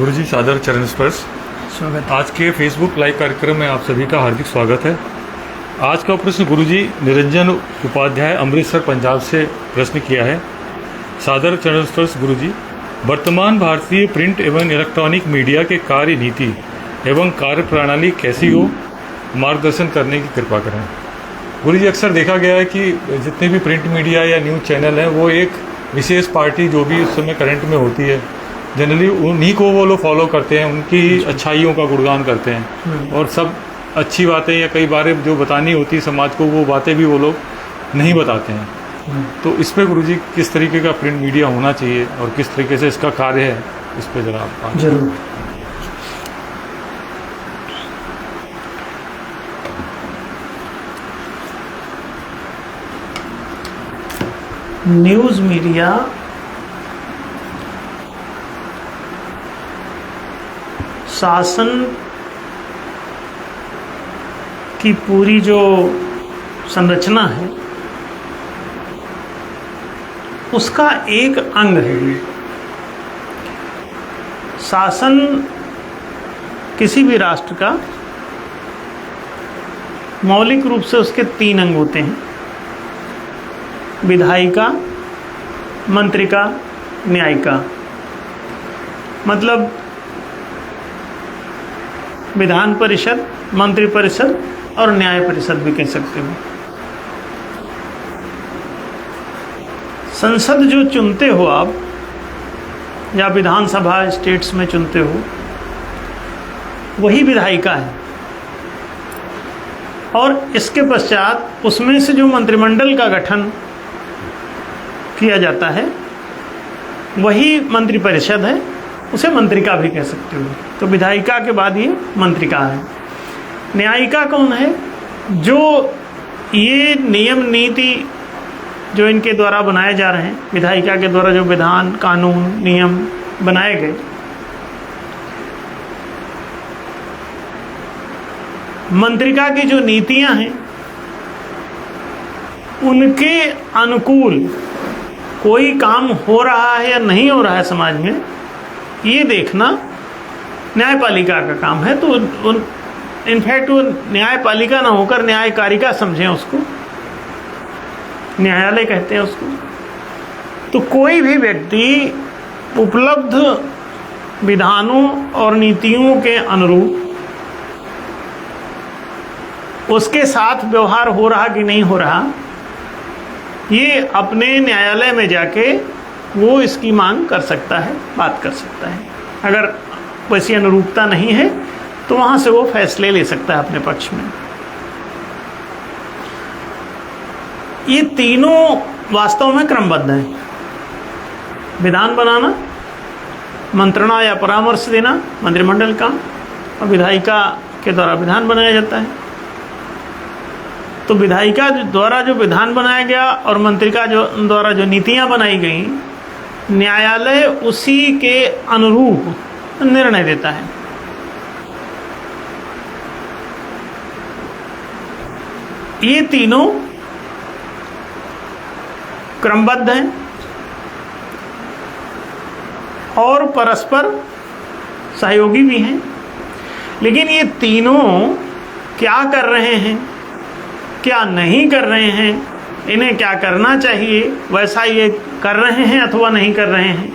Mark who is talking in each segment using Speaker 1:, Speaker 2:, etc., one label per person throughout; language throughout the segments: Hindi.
Speaker 1: गुरुजी सादर चरण स्पर्श।
Speaker 2: स्वागत।
Speaker 1: आज के फेसबुक लाइव कार्यक्रम में आप सभी का हार्दिक स्वागत है। आज का प्रश्न गुरुजी निरंजन उपाध्याय अमृतसर पंजाब से प्रश्न किया है। सादर चरण स्पर्श गुरुजी, वर्तमान भारतीय प्रिंट एवं इलेक्ट्रॉनिक मीडिया के कार्य नीति एवं कार्य प्रणाली कैसी हो, मार्गदर्शन करने की कृपा करें। गुरुजी, अक्सर देखा गया है कि जितने भी प्रिंट मीडिया या न्यूज़ चैनल हैं वो एक विशेष पार्टी जो भी उस समय करंट में होती है, जनरली उन्हीं को वो लोग फॉलो करते हैं, उनकी अच्छाइयों का गुणगान करते हैं और सब अच्छी बातें या कई बार जो बतानी होती है समाज को वो बातें भी वो लोग नहीं बताते हैं। तो इस पर गुरुजी किस तरीके का प्रिंट मीडिया होना चाहिए और किस तरीके से इसका कार्य है, इस पर जरा आप
Speaker 2: जरूर। न्यूज़ मीडिया शासन की पूरी जो संरचना है उसका एक अंग है। शासन किसी भी राष्ट्र का मौलिक रूप से उसके 3 अंग होते हैं: विधायिका, मंत्रिका, न्यायिका। मतलब विधान परिषद, मंत्रि परिषद और न्याय परिषद भी कह सकते हो। संसद जो चुनते हो आप या विधानसभा स्टेट्स में चुनते हो वही विधायिका है, और इसके पश्चात उसमें से जो मंत्रिमंडल का गठन किया जाता है वही मंत्रिपरिषद है, उसे मंत्रिका भी कह सकते हो। तो विधायिका के बाद ये मंत्रिका है। न्यायिका कौन है? जो ये नियम नीति जो इनके द्वारा बनाए जा रहे हैं, विधायिका के द्वारा जो विधान, कानून, नियम बनाए गए, मंत्रिका की जो नीतियां हैं उनके अनुकूल कोई काम हो रहा है या नहीं हो रहा है समाज में, ये देखना न्यायपालिका का काम है। तो इनफैक्ट वो न्यायपालिका ना होकर न्यायकारिका समझें उसको, न्यायालय कहते हैं उसको। तो कोई भी व्यक्ति उपलब्ध विधानों और नीतियों के अनुरूप उसके साथ व्यवहार हो रहा कि नहीं हो रहा, ये अपने न्यायालय में जाके वो इसकी मांग कर सकता है, बात कर सकता है। अगर वैसी अनुरूपता नहीं है तो वहाँ से वो फैसले ले सकता है अपने पक्ष में। ये तीनों वास्तव में क्रमबद्ध हैं: विधान बनाना, मंत्रणा या परामर्श देना मंत्रिमंडल का, और विधायिका के द्वारा विधान बनाया जाता है। तो विधायिका द्वारा जो विधान बनाया गया और मंत्रिका जो द्वारा जो नीतियां बनाई गई, न्यायालय उसी के अनुरूप निर्णय देता है। ये तीनों क्रमबद्ध हैं और परस्पर सहयोगी भी हैं। लेकिन ये तीनों क्या कर रहे हैं, क्या नहीं कर रहे हैं, इन्हें क्या करना चाहिए, वैसा ये कर रहे हैं अथवा नहीं कर रहे हैं,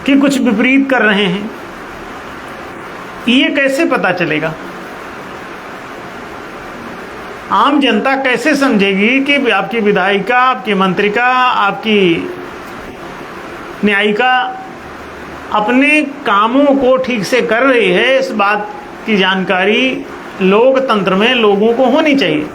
Speaker 2: कि कुछ विपरीत कर रहे हैं, ये कैसे पता चलेगा? आम जनता कैसे समझेगी कि आपकी विधायिका, आपकी मंत्रिका, आपकी न्यायिका अपने कामों को ठीक से कर रही है? इस बात की जानकारी लोकतंत्र में लोगों को होनी चाहिए।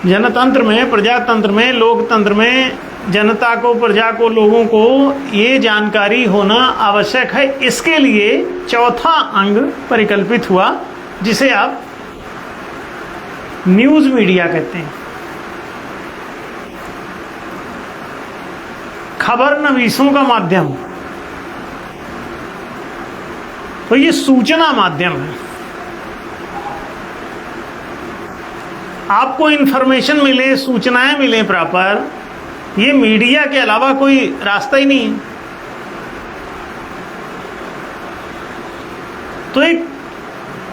Speaker 2: जनतंत्र में, प्रजातंत्र में, लोकतंत्र में जनता को, प्रजा को, लोगों को ये जानकारी होना आवश्यक है। इसके लिए चौथा अंग परिकल्पित हुआ जिसे आप न्यूज़ मीडिया कहते हैं। खबर नवीसों का माध्यम, तो ये सूचना माध्यम है। आपको इन्फॉर्मेशन मिले, सूचनाएं मिले प्रॉपर, ये मीडिया के अलावा कोई रास्ता ही नहीं है। तो एक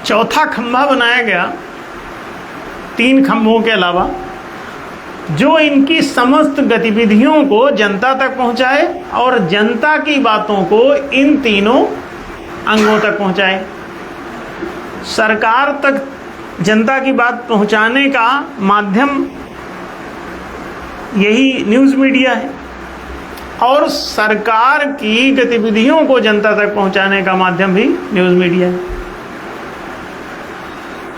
Speaker 2: चौथा खंभा बनाया गया 3 खंभों के अलावा, जो इनकी समस्त गतिविधियों को जनता तक पहुंचाए और जनता की बातों को इन तीनों अंगों तक पहुंचाए। सरकार तक जनता की बात पहुंचाने का माध्यम यही न्यूज़ मीडिया है, और सरकार की गतिविधियों को जनता तक पहुंचाने का माध्यम भी न्यूज़ मीडिया है।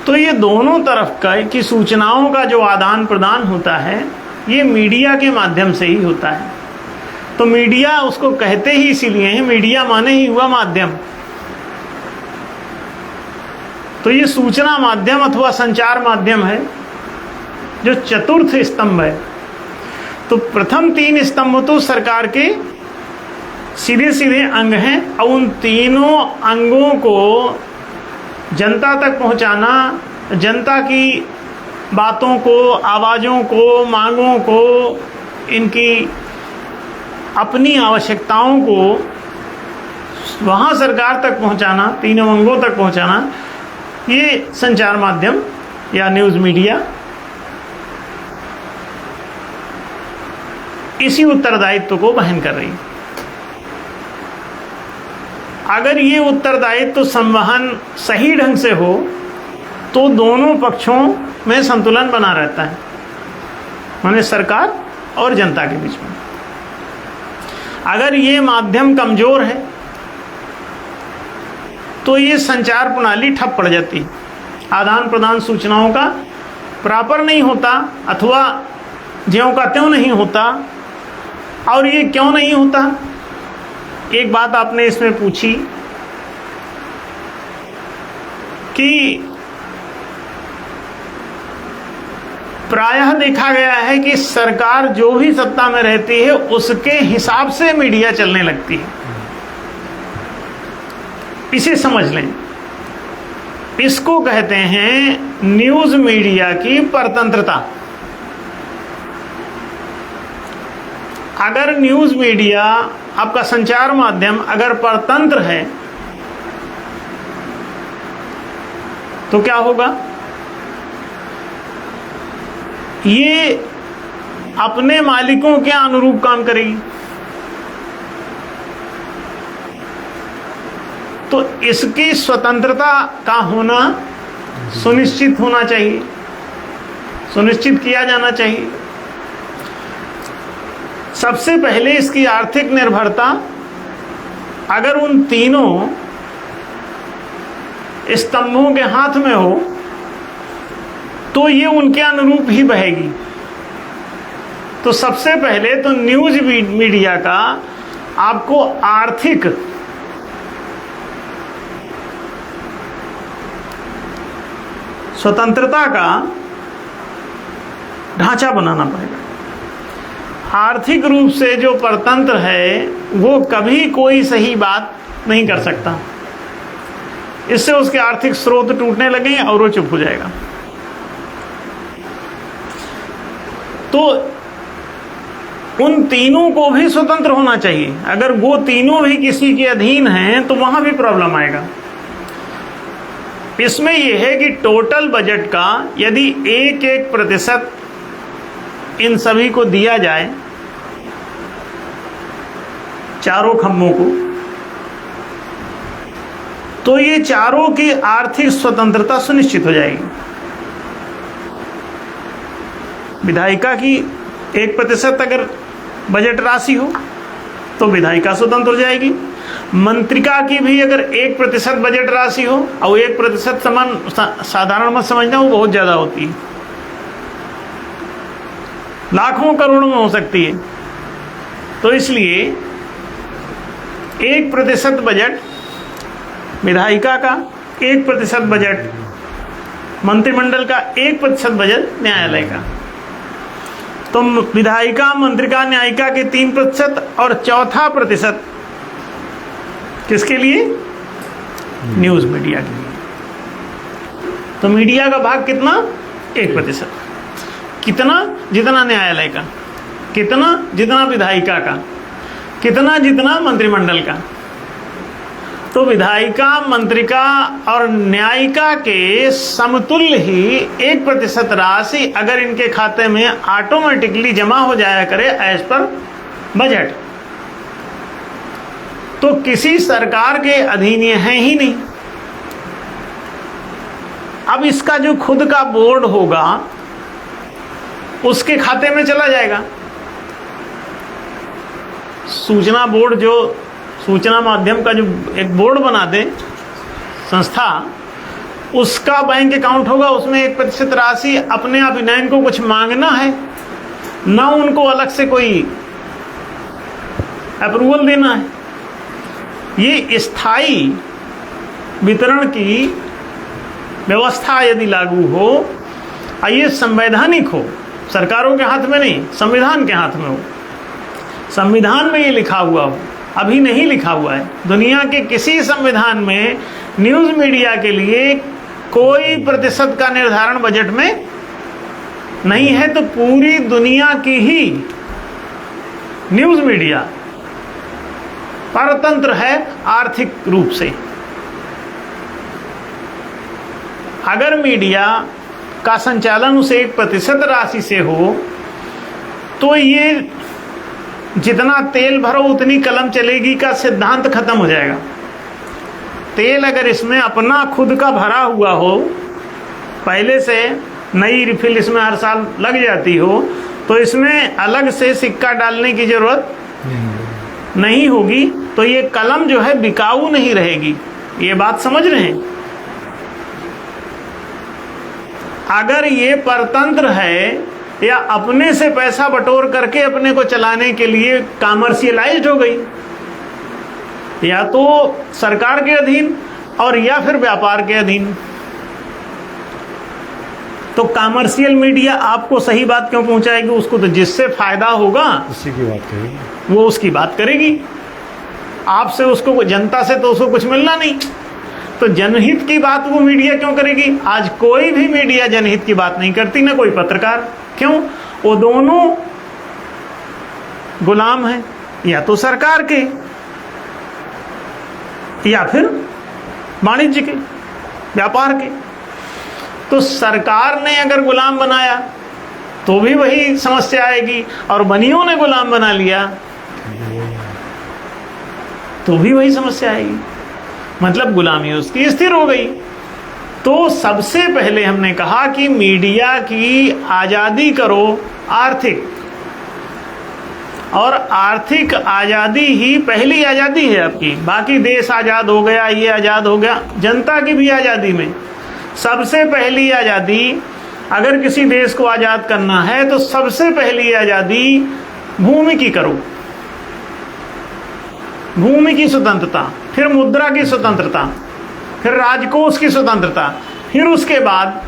Speaker 2: तो ये दोनों तरफ का की सूचनाओं का जो आदान प्रदान होता है, ये मीडिया के माध्यम से ही होता है। तो मीडिया उसको कहते ही इसीलिए है, मीडिया माने ही हुआ माध्यम। तो ये सूचना माध्यम अथवा संचार माध्यम है, जो चतुर्थ स्तंभ है। तो प्रथम 3 स्तंभ तो सरकार के सीधे सीधे अंग हैं, और उन तीनों अंगों को जनता तक पहुंचाना, जनता की बातों को, आवाज़ों को, मांगों को, इनकी अपनी आवश्यकताओं को वहाँ सरकार तक पहुंचाना, तीनों अंगों तक पहुंचाना, ये संचार माध्यम या न्यूज़ मीडिया इसी उत्तरदायित्व को वहन कर रही है। अगर ये उत्तरदायित्व संवहन सही ढंग से हो तो दोनों पक्षों में संतुलन बना रहता है, माने सरकार और जनता के बीच में। अगर ये माध्यम कमजोर है तो ये संचार प्रणाली ठप पड़ जाती है, आदान प्रदान सूचनाओं का प्रॉपर नहीं होता, अथवा ज्यों का त्यों नहीं होता। और ये क्यों नहीं होता? एक बात आपने इसमें पूछी कि प्रायः देखा गया है कि सरकार जो भी सत्ता में रहती है उसके हिसाब से मीडिया चलने लगती है। इसे समझ लें, इसको कहते हैं न्यूज़ मीडिया की परतंत्रता। अगर न्यूज़ मीडिया, आपका संचार माध्यम अगर परतंत्र है तो क्या होगा? ये अपने मालिकों के अनुरूप काम करेगी। तो इसकी स्वतंत्रता का होना सुनिश्चित होना चाहिए, सुनिश्चित किया जाना चाहिए। सबसे पहले इसकी आर्थिक निर्भरता अगर उन तीनों स्तंभों के हाथ में हो तो ये उनके अनुरूप ही बहेगी। तो सबसे पहले तो न्यूज़ मीडिया का आपको आर्थिक स्वतंत्रता का ढांचा बनाना पड़ेगा। आर्थिक रूप से जो परतंत्र है वो कभी कोई सही बात नहीं कर सकता, इससे उसके आर्थिक स्रोत टूटने लगेंगे और वो चुप हो जाएगा। तो उन तीनों को भी स्वतंत्र होना चाहिए। अगर वो तीनों भी किसी के अधीन हैं तो वहां भी प्रॉब्लम आएगा। इसमें यह है कि टोटल बजट का यदि 1% इन सभी को दिया जाए, चारों खंभों को, तो ये चारों की आर्थिक स्वतंत्रता सुनिश्चित हो जाएगी। विधायिका की 1% अगर बजट राशि हो तो विधायिका स्वतंत्र हो जाएगी। मंत्रिका की भी अगर 1% बजट राशि हो, और 1% समान साधारण मत समझना, वो बहुत ज्यादा होती है, लाखों करोड़ों में हो सकती है। तो इसलिए 1% बजट विधायिका का, 1% बजट मंत्रिमंडल का, 1% बजट न्यायालय का। तो विधायिका, मंत्रिका, न्यायिका के 3% और चौथा प्रतिशत किसके लिए? न्यूज़ मीडिया के लिए। तो मीडिया का भाग कितना? 1%। कितना? जितना न्यायालय का, कितना? जितना विधायिका का, कितना? जितना मंत्रिमंडल का। तो विधायिका, मंत्रिका और न्यायिका के समतुल्य ही 1% राशि अगर इनके खाते में ऑटोमेटिकली जमा हो जाया करे एज पर बजट, तो किसी सरकार के अधीन ये हैं ही नहीं। अब इसका जो खुद का बोर्ड होगा उसके खाते में चला जाएगा। सूचना बोर्ड, जो सूचना माध्यम का जो एक बोर्ड बना दे संस्था, उसका बैंक अकाउंट होगा, उसमें 1% राशि अपने आप, न इनको कुछ मांगना है न उनको अलग से कोई अप्रूवल देना है। ये स्थायी वितरण की व्यवस्था यदि लागू हो और ये संवैधानिक हो, सरकारों के हाथ में नहीं, संविधान के हाथ में हो, संविधान में ये लिखा हुआ हो, अभी नहीं लिखा हुआ है। दुनिया के किसी संविधान में न्यूज़ मीडिया के लिए कोई प्रतिशत का निर्धारण बजट में नहीं है। तो पूरी दुनिया की ही न्यूज़ मीडिया परतंत्र है आर्थिक रूप से। अगर मीडिया का संचालन उसे 1% राशि से हो तो ये जितना तेल भरो उतनी कलम चलेगी का सिद्धांत खत्म हो जाएगा। तेल अगर इसमें अपना खुद का भरा हुआ हो, पहले से नई रिफिल इसमें हर साल लग जाती हो, तो इसमें अलग से सिक्का डालने की जरूरत नहीं होगी। तो ये कलम जो है बिकाऊ नहीं रहेगी। ये बात समझ रहे हैं? अगर ये परतंत्र है या अपने से पैसा बटोर करके अपने को चलाने के लिए कॉमर्शियलाइज्ड हो गई, या तो सरकार के अधीन और या फिर व्यापार के अधीन, तो कॉमर्शियल मीडिया आपको सही बात क्यों पहुंचाएगी? उसको तो जिससे फायदा होगा
Speaker 1: उसी की बात करेगी,
Speaker 2: वो उसकी बात करेगी। आपसे उसको, जनता से तो उसको कुछ मिलना नहीं, तो जनहित की बात वो मीडिया क्यों करेगी? आज कोई भी मीडिया जनहित की बात नहीं करती, ना कोई पत्रकार। क्यों? वो दोनों गुलाम हैं, या तो सरकार के या फिर वाणिज्य के, व्यापार के। तो सरकार ने अगर गुलाम बनाया तो भी वही समस्या आएगी, और बनियों ने गुलाम बना लिया तो भी वही समस्या आएगी। मतलब गुलामी उसकी स्थिर हो गई। तो सबसे पहले हमने कहा कि मीडिया की आज़ादी करो, आर्थिक, और आर्थिक आज़ादी ही पहली आज़ादी है आपकी। बाकी देश आज़ाद हो गया, ये आज़ाद हो गया, जनता की भी आज़ादी में सबसे पहली आज़ादी, अगर किसी देश को आज़ाद करना है तो सबसे पहली आज़ादी भूमि की करो, भूमि की स्वतंत्रता, फिर मुद्रा की स्वतंत्रता, फिर राजकोष की स्वतंत्रता, फिर उसके बाद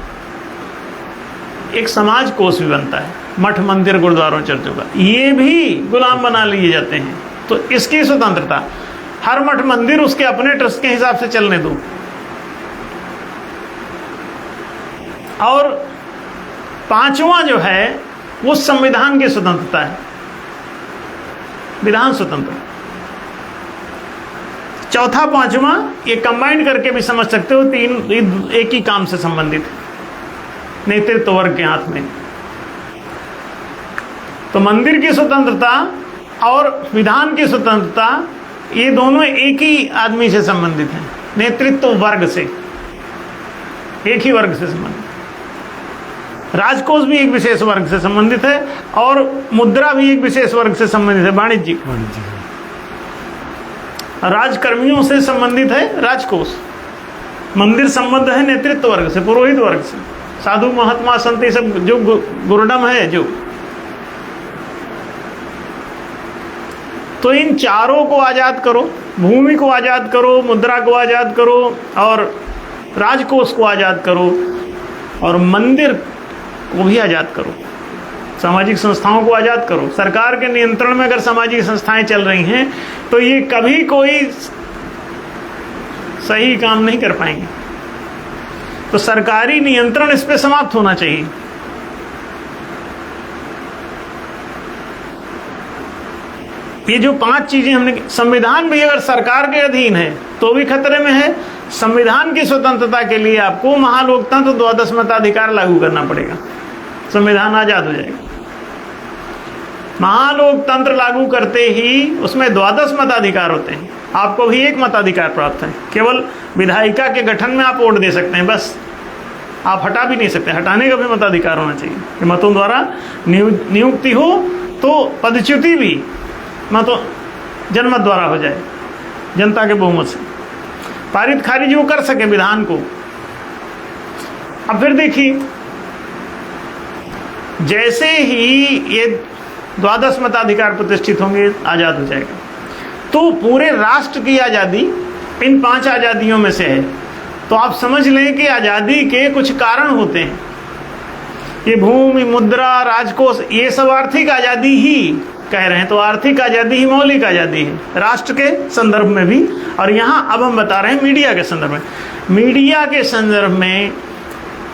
Speaker 2: एक समाज कोष भी बनता है, मठ मंदिर गुरुद्वारों चर्चों का, ये भी गुलाम बना लिए जाते हैं। तो इसकी स्वतंत्रता, हर मठ मंदिर उसके अपने ट्रस्ट के हिसाब से चलने दो। और पांचवा जो है वो संविधान की स्वतंत्रता है, विधान स्वतंत्र। चौथा, पांचवा, ये कंबाइंड करके भी समझ सकते हो, तीन एक ही काम से संबंधित, नेतृत्व वर्ग के हाथ में। तो मंदिर की स्वतंत्रता और विधान की स्वतंत्रता, ये दोनों एक ही आदमी से संबंधित हैं, नेतृत्व वर्ग से, एक ही वर्ग से संबंधित। राजकोष भी एक विशेष वर्ग से संबंधित है और मुद्रा भी एक विशेष वर्ग से संबंधित है, वाणिज्यिक। राजकर्मियों से संबंधित है राजकोष। मंदिर संबद्ध है नेतृत्व वर्ग से, पुरोहित वर्ग से, साधु महात्मा संत, सब जो गुरुडम है जो। तो इन चारों को आजाद करो, भूमि को आजाद करो, मुद्रा को आजाद करो और राजकोष को आजाद करो, और मंदिर को भी आजाद करो, सामाजिक संस्थाओं को आजाद करो। सरकार के नियंत्रण में अगर सामाजिक संस्थाएं चल रही हैं तो ये कभी कोई सही काम नहीं कर पाएंगे। तो सरकारी नियंत्रण इस पे समाप्त होना चाहिए। ये जो 5 चीजें हमने, संविधान भी अगर सरकार के अधीन है तो भी खतरे में है। संविधान की स्वतंत्रता के लिए आपको महालोकतंत्र द्वादश मताधिकार लागू करना पड़ेगा, संविधान आजाद हो जाएगा। महालोकतंत्र लागू करते ही उसमें द्वादश मताधिकार होते हैं, आपको भी एक मताधिकार प्राप्त है। केवल विधायिका के गठन में आप वोट दे सकते हैं, बस आप हटा भी नहीं सकते, हटाने का भी मताधिकार होना चाहिए कि मतों द्वारा नियुक्ति हो, तो पदच्युति भी मतों जनमत द्वारा हो जाए, जनता के बहुमत से पारित खारिज वो कर सके विधान को। अब फिर देखिए, जैसे ही ये द्वादश मताधिकार प्रतिष्ठित होंगे, आजाद हो जाएगा, तो पूरे राष्ट्र की आजादी इन 5 आजादियों में से है। तो आप समझ लें कि आजादी के कुछ कारण होते हैं। ये भूमि, मुद्रा, राजकोष, ये सब आर्थिक आजादी ही कह रहे हैं, तो आर्थिक आजादी ही मौलिक आजादी है राष्ट्र के संदर्भ में भी। और यहाँ अब हम बता रहे हैं मीडिया के संदर्भ में। मीडिया के संदर्भ में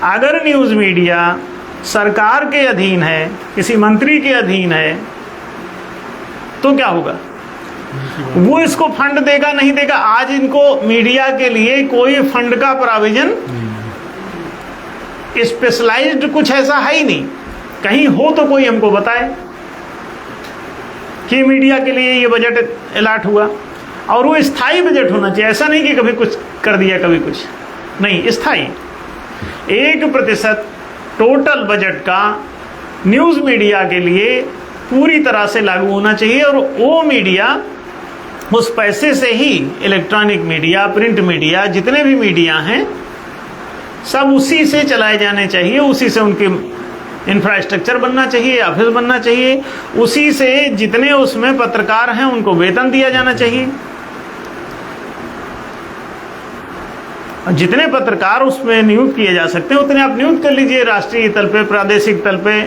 Speaker 2: अगर न्यूज मीडिया सरकार के अधीन है, किसी मंत्री के अधीन है, तो क्या होगा? वो इसको फंड देगा नहीं देगा? आज इनको मीडिया के लिए कोई फंड का प्रोविजन स्पेशलाइज्ड कुछ ऐसा है ही नहीं। कहीं हो तो कोई हमको बताए कि मीडिया के लिए ये बजट अलॉट हुआ, और वो स्थायी बजट होना चाहिए। ऐसा नहीं कि कभी कुछ कर दिया कभी कुछ नहीं, स्थायी 1% टोटल बजट का न्यूज़ मीडिया के लिए पूरी तरह से लागू होना चाहिए। और वो मीडिया, उस पैसे से ही इलेक्ट्रॉनिक मीडिया, प्रिंट मीडिया, जितने भी मीडिया हैं, सब उसी से चलाए जाने चाहिए, उसी से उनके इंफ्रास्ट्रक्चर बनना चाहिए, ऑफिस बनना चाहिए, उसी से जितने उसमें पत्रकार हैं उनको वेतन दिया जाना चाहिए। जितने पत्रकार उसमें नियुक्त किए जा सकते हैं उतने आप नियुक्त कर लीजिए, राष्ट्रीय तल पे, प्रादेशिक तल पे,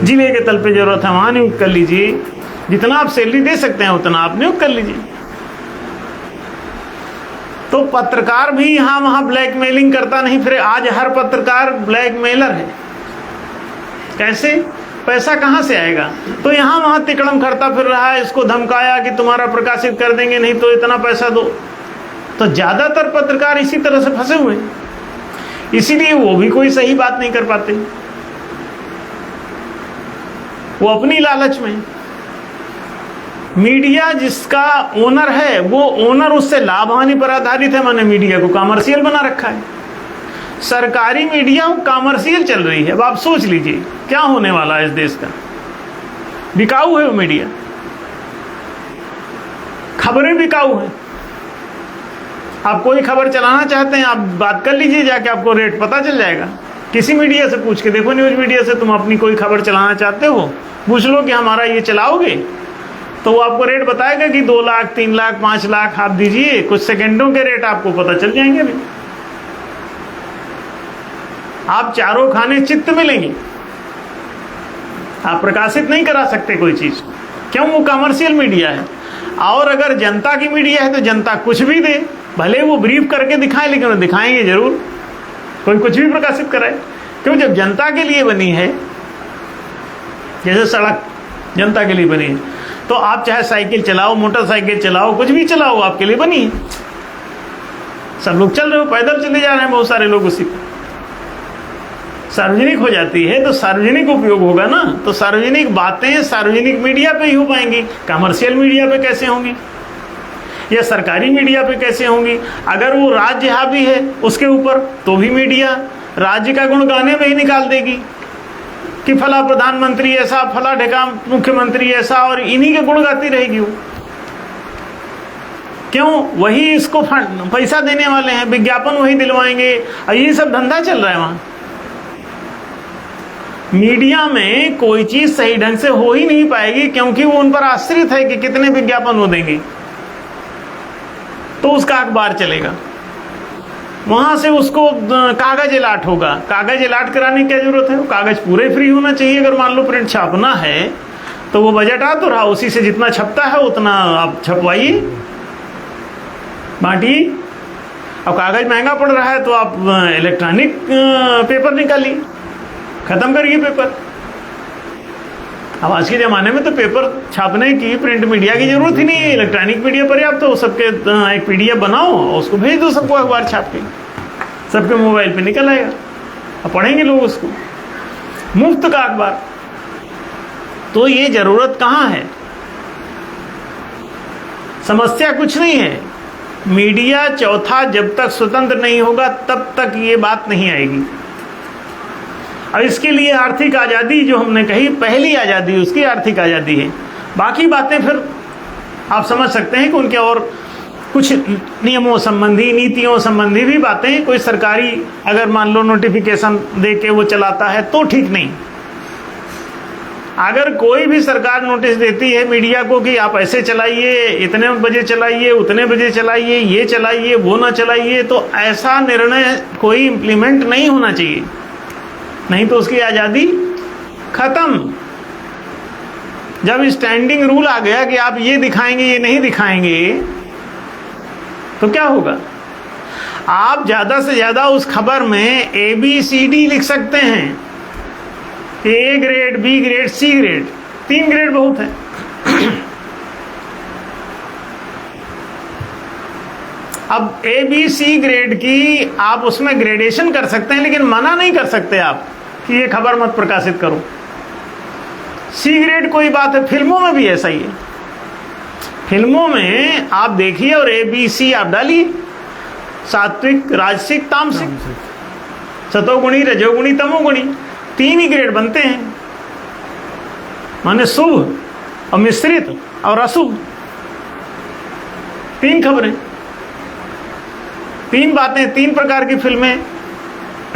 Speaker 2: जिले के तल पे जरूरत है वहां नियुक्त कर लीजिए। जितना आप सैलरी दे सकते हैं उतना आप नियुक्त कर लीजिए। तो पत्रकार भी यहाँ वहां ब्लैकमेलिंग करता नहीं फिर। आज हर पत्रकार ब्लैकमेलर है। कैसे? पैसा कहाँ से आएगा? तो यहाँ वहां तिकड़म करता फिर रहा है, इसको धमकाया कि तुम्हारा प्रकाशित कर देंगे, नहीं तो इतना पैसा दो। तो ज्यादातर पत्रकार इसी तरह से फंसे हुए हैं, इसीलिए वो भी कोई सही बात नहीं कर पाते। वो अपनी लालच में, मीडिया जिसका ओनर है वो ओनर उससे लाभ हानि पर आधारित है, माने मीडिया को कॉमर्शियल बना रखा है। सरकारी मीडिया कॉमर्शियल चल रही है। अब आप सोच लीजिए क्या होने वाला है इस देश का। बिकाऊ है वो मीडिया, खबरें बिकाऊ हैं। आप कोई खबर चलाना चाहते हैं, आप बात कर लीजिए जाके, आपको रेट पता चल जाएगा। किसी मीडिया से पूछ के देखो, न्यूज मीडिया से, तुम अपनी कोई खबर चलाना चाहते हो, पूछ लो कि हमारा ये चलाओगे, तो वो आपको रेट बताएगा कि 2 लाख, 3 लाख, 5 लाख आप दीजिए। कुछ सेकंडों के रेट आपको पता चल जाएंगे। अभी आप चारों खाने चित्त मिलेंगे, आप प्रकाशित नहीं करा सकते कोई चीज। क्यों? वो कमर्शियल मीडिया है। और अगर जनता की मीडिया है तो जनता कुछ भी दे, भले वो ब्रीफ करके दिखाए, लेकिन वो दिखाएंगे जरूर। कोई कुछ भी प्रकाशित कराए, क्यों? जब जनता के लिए बनी है, जैसे सड़क जनता के लिए बनी है, तो आप चाहे साइकिल चलाओ, मोटरसाइकिल चलाओ, कुछ भी चलाओ, आपके लिए बनी है। सब लोग चल रहे हो, पैदल चले जा रहे हैं बहुत सारे लोग। उसी सार्वजनिक हो जाती है तो सार्वजनिक उपयोग होगा ना। तो सार्वजनिक बातें सार्वजनिक मीडिया पे ही हो पाएंगी, कमर्शियल मीडिया पे कैसे होंगी, या सरकारी मीडिया पे कैसे होंगी? अगर वो राज्य हावी है उसके ऊपर, तो भी मीडिया राज्य का गुण गाने में ही निकाल देगी कि फला प्रधानमंत्री ऐसा, फला ढेका मुख्यमंत्री ऐसा, और इन्हीं के गुण गाती रहेगी वो। क्यों? वही इसको फंड पैसा देने वाले हैं, विज्ञापन वही दिलवाएंगे, और ये सब धंधा चल रहा है वहां। मीडिया में कोई चीज सही ढंग से हो ही नहीं पाएगी, क्योंकि वो उन पर आश्रित है कि कितने विज्ञापन वो देंगे, तो उसका अखबार चलेगा। वहां से उसको कागज अलाट होगा। कागज अलाट कराने की क्या जरूरत है? वो कागज पूरे फ्री होना चाहिए। अगर मान लो प्रिंट छापना है तो वो बजट आ तो रहा, उसी से जितना छपता है उतना आप छपवाइए, बांटिए। अब कागज महंगा पड़ रहा है तो आप इलेक्ट्रॉनिक पेपर निकालिए, खत्म करिए पेपर। अब आज के ज़माने में तो पेपर छापने की, प्रिंट मीडिया की जरूरत ही नहीं है, इलेक्ट्रॉनिक मीडिया पर्याप्त हो। सबके एक PDF बनाओ और उसको भेज दो सबको अखबार छाप के, सबके मोबाइल पे निकल आएगा, अब पढ़ेंगे लोग उसको, मुफ्त का अखबार। तो ये जरूरत कहाँ है? समस्या कुछ नहीं है, मीडिया चौथा जब तक स्वतंत्र नहीं होगा तब तक ये बात नहीं आएगी। और इसके लिए आर्थिक आज़ादी जो हमने कही, पहली आज़ादी उसकी आर्थिक आज़ादी है। बाकी बातें फिर आप समझ सकते हैं कि उनके और कुछ नियमों संबंधी, नीतियों संबंधी भी बातें, कोई सरकारी अगर मान लो नोटिफिकेशन दे के वो चलाता है तो ठीक नहीं। अगर कोई भी सरकार नोटिस देती है मीडिया को कि आप ऐसे चलाइए, इतने बजे चलाइए, उतने बजे चलाइए, ये चलाइए, वो ना चलाइए, तो ऐसा निर्णय कोई इम्प्लीमेंट नहीं होना चाहिए, नहीं तो उसकी आज़ादी खत्म। जब स्टैंडिंग रूल आ गया कि आप ये दिखाएंगे, ये नहीं दिखाएंगे, तो क्या होगा? आप ज़्यादा से ज़्यादा उस खबर में ABCD लिख सकते हैं, A grade, B grade, C grade, 3 grade बहुत है। अब ABC ग्रेड की आप उसमें ग्रेडेशन कर सकते हैं, लेकिन मना नहीं कर सकते आप कि ये खबर मत प्रकाशित करो। C ग्रेड कोई बात है, फिल्मों में भी ऐसा ही है। फिल्मों में आप देखिए और ABC आप डालिए, सात्विक, राजसिक, तामसिक, सतोगुणी, रजोगुणी, तमोगुणी, 3 ही ग्रेड बनते हैं, माने शुभ और मिश्रित और अशुभ। 3 खबरें, 3 बातें, 3 प्रकार की फिल्में।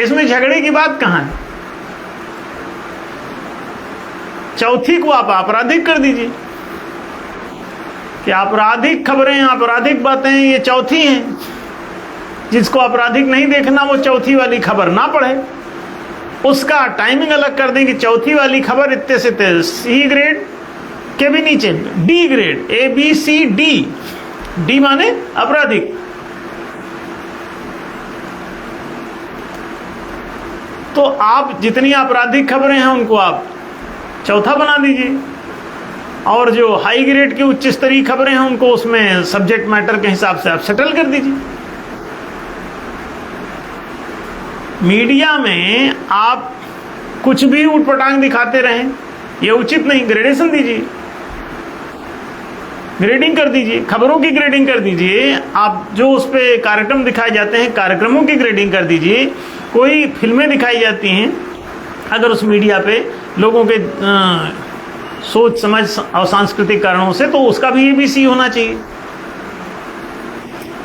Speaker 2: इसमें झगड़े की बात कहाँ है? चौथी को आप आपराधिक कर दीजिए कि आपराधिक खबरें, आपराधिक बातें ये चौथी हैं। जिसको आपराधिक नहीं देखना वो चौथी वाली खबर ना पढ़े। उसका टाइमिंग अलग कर देंगे, चौथी वाली खबर इतने से इतने, C ग्रेड के भी नीचे D ग्रेड, ABCD, D माने आपराधिक। तो आप जितनी आपराधिक खबरें हैं उनको आप चौथा बना दीजिए, और जो हाई ग्रेड की उच्च स्तरीय खबरें हैं उनको उसमें सब्जेक्ट मैटर के हिसाब से आप सेटल कर दीजिए। मीडिया में आप कुछ भी उटपटांग दिखाते रहें, ये उचित नहीं। ग्रेडेशन दीजिए, ग्रेडिंग कर दीजिए, खबरों की ग्रेडिंग कर दीजिए। आप जो उस पर कार्यक्रम दिखाए जाते हैं, कार्यक्रमों की ग्रेडिंग कर दीजिए। कोई फिल्में दिखाई जाती हैं, अगर उस मीडिया पे लोगों के सोच समझ और सांस्कृतिक कारणों से, तो उसका भी ABC होना चाहिए।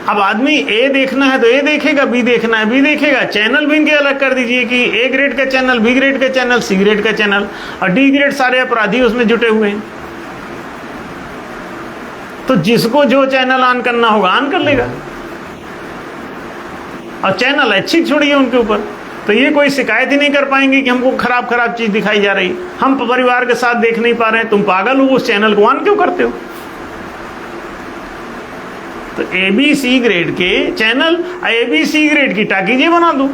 Speaker 2: अब आदमी A देखना है तो A देखेगा, B देखना है B देखेगा। चैनल भी इनके अलग कर दीजिए कि A ग्रेड का चैनल, B ग्रेड का चैनल, C ग्रेड का चैनल, और D ग्रेड सारे अपराधी उसमें जुटे हुए हैं। तो जिसको जो चैनल ऑन करना होगा ऑन कर लेगा, और चैनल अच्छी छोड़िए उनके ऊपर। तो ये कोई शिकायत ही नहीं कर पाएंगे कि हमको खराब खराब चीज दिखाई जा रही, हम परिवार के साथ देख नहीं पा रहे हैं। तुम पागल हो, उस चैनल को ऑन क्यों करते हो? तो ABC ग्रेड के चैनल, ABC ग्रेड की टाकीजें बना दो।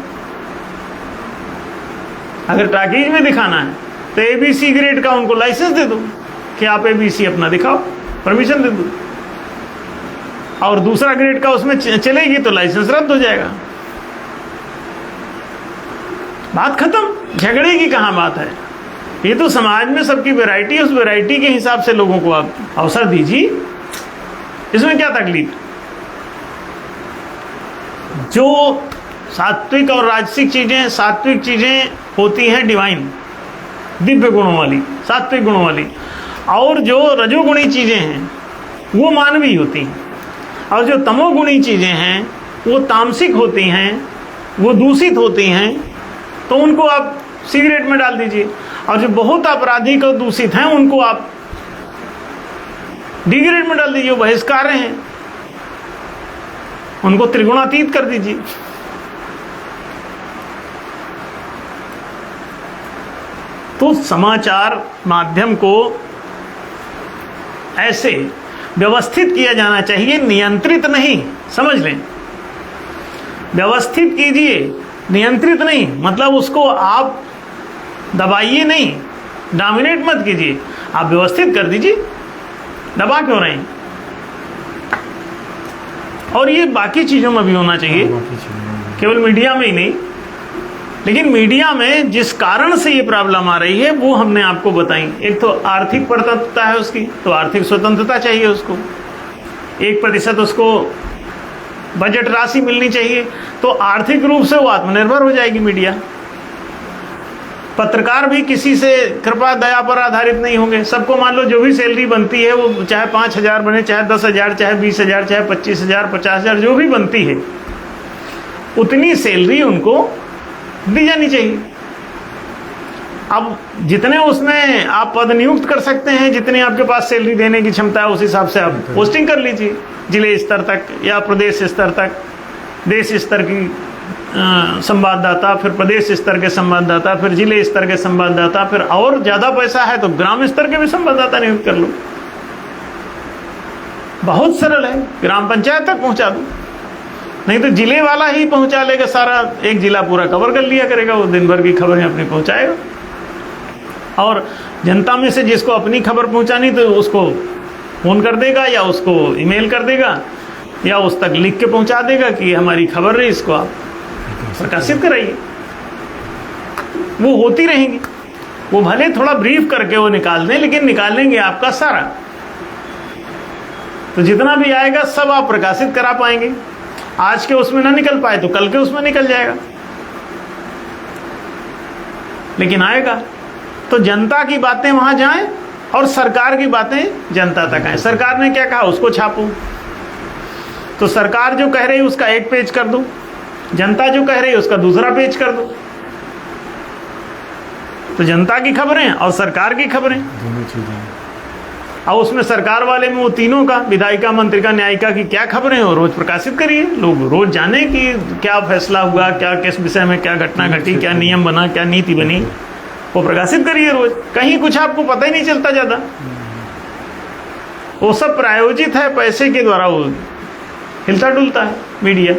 Speaker 2: अगर टाकीज में दिखाना है तो ABC ग्रेड का उनको लाइसेंस दे दो कि आप ABC अपना दिखाओ, परमिशन दे दो। और दूसरा ग्रेड का उसमें चलेगी तो लाइसेंस रद्द हो जाएगा। बात खत्म, झगड़े की कहाँ बात है? ये तो समाज में सबकी वैरायटी है, उस वैरायटी के हिसाब से लोगों को आप अवसर दीजिए, इसमें क्या तकलीफ? जो सात्विक और राजसिक चीजें, सात्विक चीजें होती हैं डिवाइन, दिव्य गुणों वाली, सात्विक गुणों वाली, और जो रजोगुणी चीजें हैं वो मानवीय होती हैं, और जो तमोगुणी चीजें हैं वो तामसिक होती हैं, वो दूषित होती हैं। तो उनको आप C ग्रेड में डाल दीजिए, और जो बहुत आपराधिक और दूषित हैं उनको आप D ग्रेड में डाल दीजिए, वो बहिष्कार हैं, उनको त्रिगुणातीत कर दीजिए। तो समाचार माध्यम को ऐसे व्यवस्थित किया जाना चाहिए, नियंत्रित नहीं। समझ लें, व्यवस्थित कीजिए, नियंत्रित नहीं। मतलब उसको आप दबाइए नहीं, डोमिनेट मत कीजिए, आप व्यवस्थित कर दीजिए, दबा क्यों रहे हैं? और ये बाकी चीज़ों में भी होना चाहिए, केवल मीडिया में ही नहीं। लेकिन मीडिया में जिस कारण से ये प्रॉब्लम आ रही है वो हमने आपको बताई। एक तो आर्थिक स्वतंत्रता है उसकी, तो आर्थिक स्वतंत्रता चाहिए उसको, 1% उसको बजट राशि मिलनी चाहिए, तो आर्थिक रूप से वो आत्मनिर्भर हो जाएगी मीडिया। पत्रकार भी किसी से कृपा दया पर आधारित नहीं होंगे। सबको मान लो जो भी सैलरी बनती है वो चाहे 5,000 बने, चाहे 10,000, चाहे 20,000, चाहे 25,000, 50,000, जो भी बनती है उतनी सैलरी उनको दी जानी चाहिए। अब जितने उसमें आप पद नियुक्त कर सकते हैं, जितनी आपके पास सैलरी देने की क्षमता है, उस हिसाब से आप पोस्टिंग कर लीजिए, जिले स्तर तक या प्रदेश स्तर तक, देश स्तर की संवाददाता, फिर प्रदेश स्तर के संवाददाता, फिर जिले स्तर के संवाददाता, फिर और ज़्यादा पैसा है तो ग्राम स्तर के भी संवाददाता नियुक्त कर लो। बहुत सरल है, ग्राम पंचायत तक पहुंचा दो, नहीं तो जिले वाला ही पहुंचा लेगा सारा, एक जिला पूरा कवर कर लिया करेगा, वो दिन भर की खबरें अपनी पहुंचाएगा। और जनता में से जिसको अपनी खबर पहुंचानी तो उसको फ़ोन कर देगा या उसको ईमेल कर देगा या उस तक लिख के पहुंचा देगा कि हमारी खबर है, इसको आप प्रकाशित कराइए। वो होती रहेंगी, वो भले थोड़ा ब्रीफ करके वो निकाल दें, लेकिन निकालेंगे आपका सारा। तो जितना भी आएगा सब आप प्रकाशित करा पाएंगे। आज के उसमें ना निकल पाए तो कल के उसमें निकल जाएगा, लेकिन आएगा। तो जनता की बातें वहां जाएं और सरकार की बातें जनता तक आए। सरकार ने क्या कहा उसको छापो, तो सरकार जो कह रही है उसका एक पेज कर दो, जनता जो कह रही है उसका दूसरा पेज कर दो। तो जनता की खबरें और सरकार की खबरें, और उसमें सरकार वाले में वो तीनों का, विधायिका, मंत्रिका, न्यायिका की क्या खबरें हो रोज प्रकाशित करिए, लोग रोज जाने कि क्या फैसला हुआ, क्या किस विषय में क्या घटना घटी, क्या नियम बना, क्या नीति बनी, वो प्रकाशित करिए रोज। कहीं कुछ आपको पता ही नहीं चलता ज्यादा, वो सब प्रायोजित है, पैसे के द्वारा वो हिलता डुलता है मीडिया।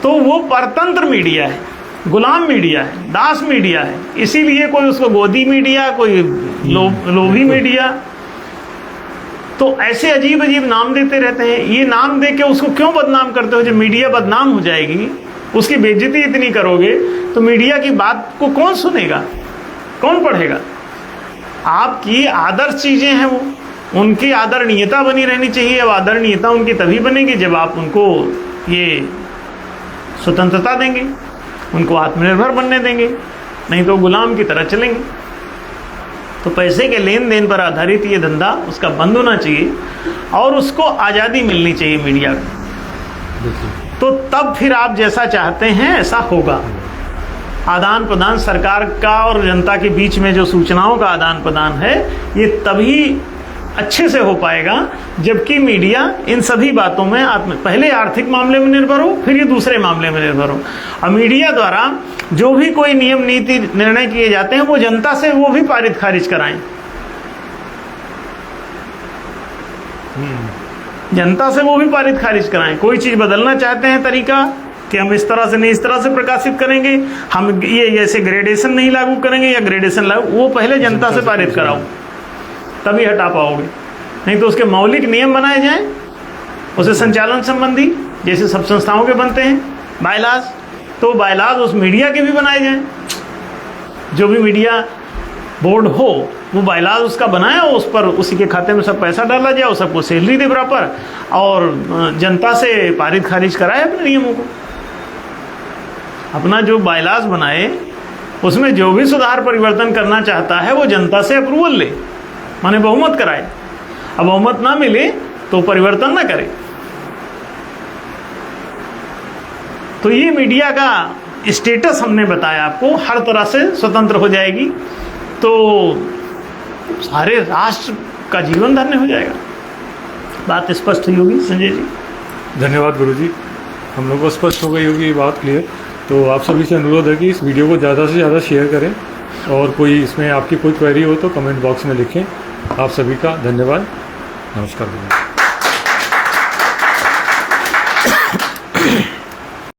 Speaker 2: तो वो परतंत्र मीडिया है, गुलाम मीडिया है, दास मीडिया है। इसीलिए कोई उसको गोदी मीडिया, कोई लोभी मीडिया, तो ऐसे अजीब अजीब नाम देते रहते हैं। ये नाम दे के उसको क्यों बदनाम करते हो? जब मीडिया बदनाम हो जाएगी, उसकी बेइज्जती इतनी करोगे तो मीडिया की बात को कौन सुनेगा, कौन पढ़ेगा? आपकी आदर्श चीजें हैं वो, उनकी आदरणीयता बनी रहनी चाहिए। अब आदरणीयता उनकी तभी बनेगी जब आप उनको ये स्वतंत्रता देंगे, उनको आत्मनिर्भर बनने देंगे, नहीं तो गुलाम की तरह चलेंगे। तो पैसे के लेन देन पर आधारित ये धंधा उसका बंद होना चाहिए और उसको आज़ादी मिलनी चाहिए मीडिया को। तो तब फिर आप जैसा चाहते हैं ऐसा होगा। आदान प्रदान सरकार का और जनता के बीच में जो सूचनाओं का आदान प्रदान है, ये तभी अच्छे से हो पाएगा जबकि मीडिया इन सभी बातों में पहले आर्थिक मामले में निर्भर हो, फिर ये दूसरे मामले में निर्भर हो। और मीडिया द्वारा जो भी कोई नियम नीति निर्णय किए जाते हैं वो जनता से वो भी पारित खारिज कराएं, जनता से वो भी पारित खारिज कराएं। कोई चीज बदलना चाहते हैं तरीका कि हम इस तरह से नहीं, इस तरह से प्रकाशित करेंगे, हम ये ऐसे ग्रेडेशन नहीं लागू करेंगे या ग्रेडेशन लागू, वो पहले जनता से पारित कराओ, तभी हटा पाओगे। नहीं तो उसके मौलिक नियम बनाए जाएं, उसे संचालन संबंधी जैसे सब संस्थाओं के बनते हैं बायलाज, तो बायलाज उस मीडिया के भी बनाए जाएं। जो भी मीडिया बोर्ड हो वो बायलाज उसका बनाया, उस पर उसी के खाते में सब पैसा डाला जाए, और सबको सैलरी दे बराबर, और जनता से पारित खारिज कराए अपने नियमों को। अपना जो बायलाज बनाए उसमें जो भी सुधार परिवर्तन करना चाहता है वो जनता से अप्रूवल ले, माने बहुमत कराए। अब बहुमत ना मिले तो परिवर्तन ना करे। तो ये मीडिया का स्टेटस हमने बताया आपको, हर तरह से स्वतंत्र हो जाएगी तो सारे राष्ट्र का जीवन धन्य हो जाएगा। बात स्पष्ट हुई होगी संजय जी?
Speaker 1: धन्यवाद गुरुजी, हम लोग को स्पष्ट हो गई होगी ये बात क्लियर। तो आप सभी से अनुरोध है कि इस वीडियो को ज़्यादा से ज़्यादा शेयर करें, और कोई इसमें आपकी कोई क्वेरी हो तो कमेंट बॉक्स में लिखें। आप सभी का धन्यवाद, नमस्कार।